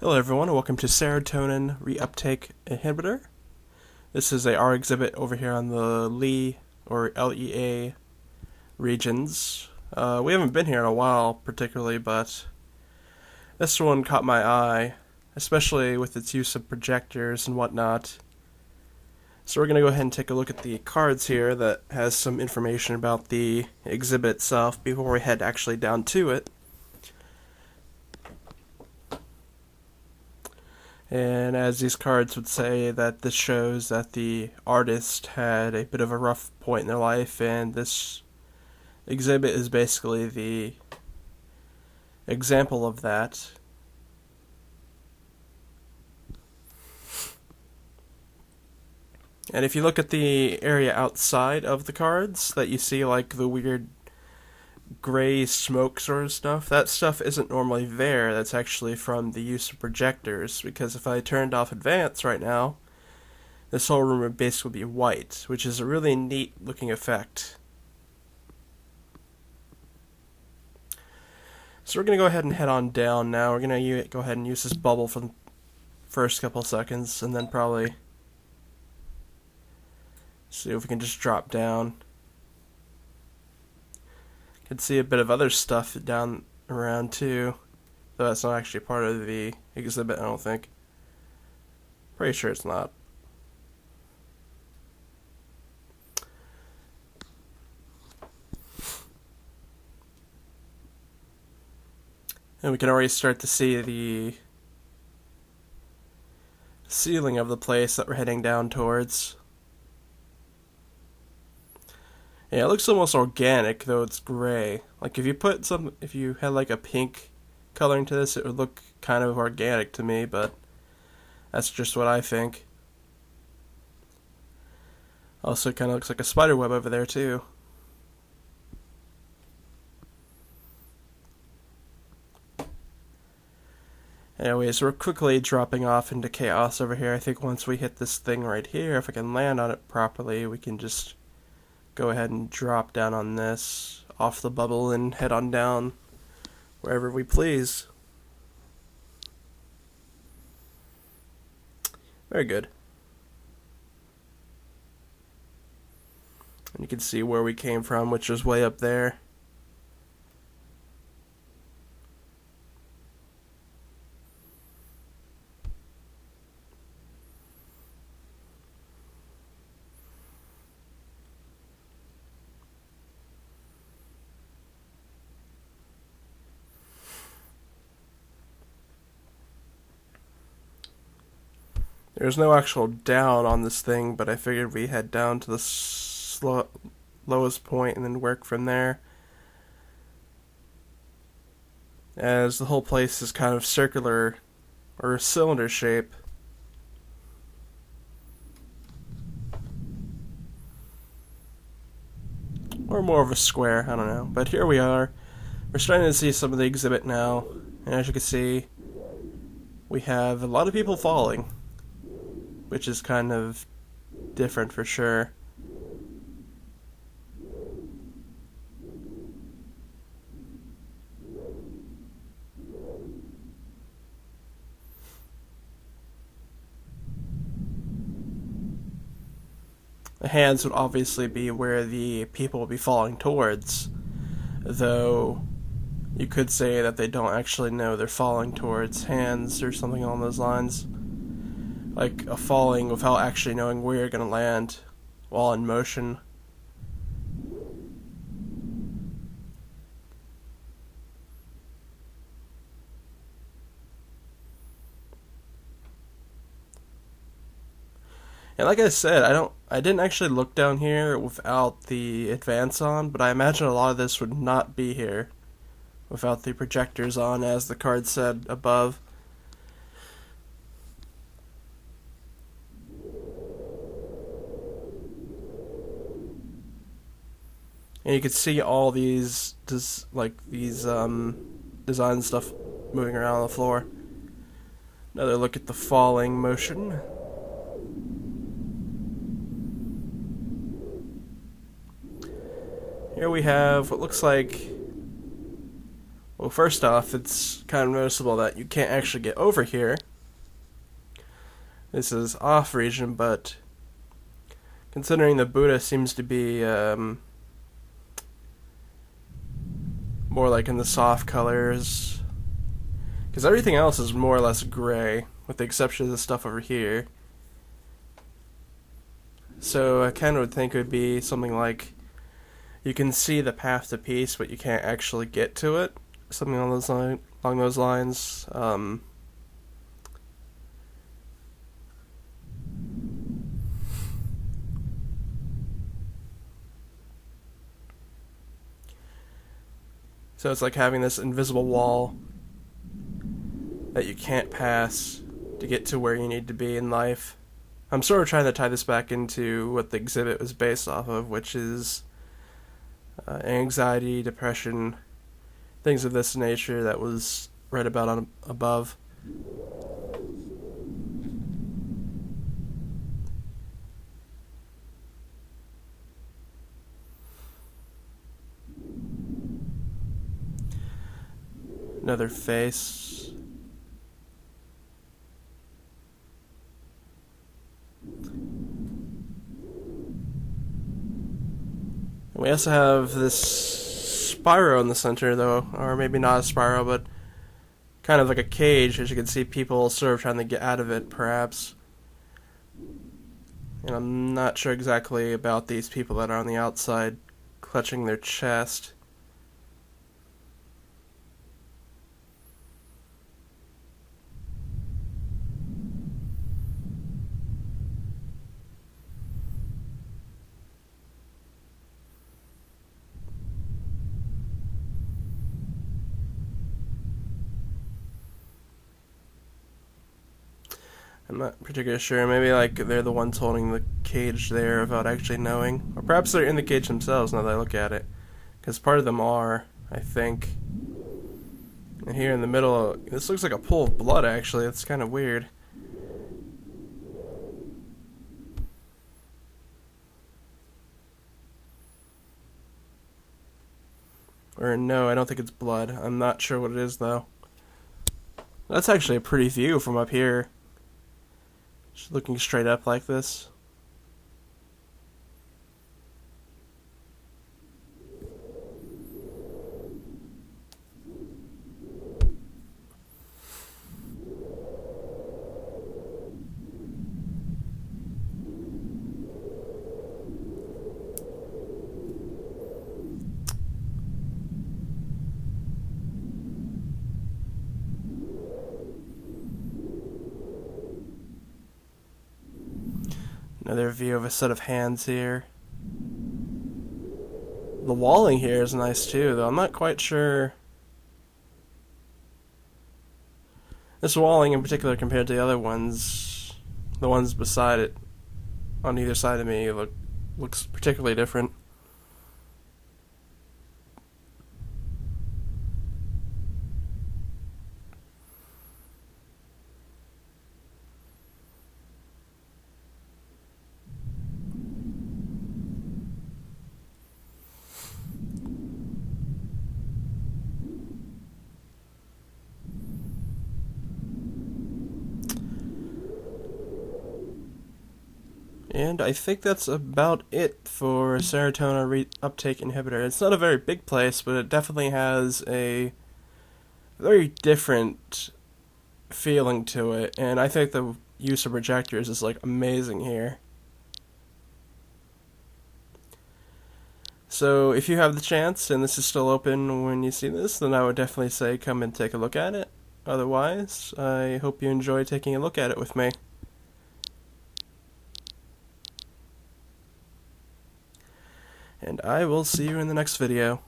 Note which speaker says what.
Speaker 1: Hello everyone and welcome to Serotonin Reuptake Inhibitor. This is a R exhibit over here on the Lee or LEA regions. We haven't been here in a while particularly, but this one caught my eye, especially with its use of projectors and whatnot. So we're going to go ahead and take a look at the cards here that has some information about the exhibit itself before we head actually down to it. And as these cards would say, that this shows that the artist had a bit of a rough point in their life, and this exhibit is basically the example of that. And if you look at the area outside of the cards, that you see like the weird gray smoke sort of stuff, that stuff isn't normally there. That's actually from the use of projectors, because if I turned off advance right now, this whole room would basically be white, which is a really neat looking effect. So we're going to go ahead and head on down now. We're going to go ahead and use this bubble for the first couple seconds, and then probably see if we can just drop down. Can see a bit of other stuff down around too, though that's not actually part of the exhibit, I don't think. Pretty sure it's not. And we can already start to see the ceiling of the place that we're heading down towards. Yeah, it looks almost organic, though it's gray. Like if you had like a pink coloring to this, it would look kind of organic to me, but that's just what I think. Also, it kind of looks like a spider web over there too. Anyways, we're quickly dropping off into chaos over here. I think once we hit this thing right here, if I can land on it properly, we can just go ahead and drop down on this, off the bubble, and head on down wherever we please. Very good. And you can see where we came from, which was way up there. There's no actual down on this thing, but I figured we head down to the lowest point and then work from there. As the whole place is kind of circular, or a cylinder shape. Or more of a square, I don't know. But here we are. We're starting to see some of the exhibit now. And as you can see, we have a lot of people falling, which is kind of different for sure. The hands would obviously be where the people would be falling towards, though you could say that they don't actually know they're falling towards hands or something along those lines. Like a falling without actually knowing where you're going to land while in motion. And like I said, I didn't actually look down here without the advance on, but I imagine a lot of this would not be here without the projectors on, as the card said above. And you can see all these design stuff moving around on the floor. Another look at the falling motion. Here we have what looks like Well, first off, it's kind of noticeable that you can't actually get over here. This is off region, but considering the Buddha seems to be more like in the soft colors, because everything else is more or less gray, with the exception of the stuff over here. So I kind of would think it would be something like you can see the path to peace, but you can't actually get to it. Something along those lines. So it's like having this invisible wall that you can't pass to get to where you need to be in life. I'm sort of trying to tie this back into what the exhibit was based off of, which is anxiety, depression, things of this nature that was read about on above. Another face. We also have this Spyro in the center, though, or maybe not a Spyro, but kind of like a cage, as you can see people sort of trying to get out of it, perhaps. And I'm not sure exactly about these people that are on the outside clutching their chest. I'm not particularly sure. Maybe like they're the ones holding the cage there without actually knowing. Or perhaps they're in the cage themselves now that I look at it. Because part of them are, I think. And here in the middle, this looks like a pool of blood actually. It's kind of weird. Or no, I don't think it's blood. I'm not sure what it is though. That's actually a pretty view from up here. Just looking straight up like this. Another view of a set of hands here. The walling here is nice too, though I'm not quite sure. This walling in particular compared to the other ones, the ones beside it, on either side of me, looks particularly different. And I think that's about it for serotonin reuptake inhibitor. It's not a very big place, but it definitely has a very different feeling to it, and I think the use of projectors is like amazing here. So if you have the chance, and this is still open when you see this, then I would definitely say come and take a look at it. Otherwise, I hope you enjoy taking a look at it with me. And I will see you in the next video.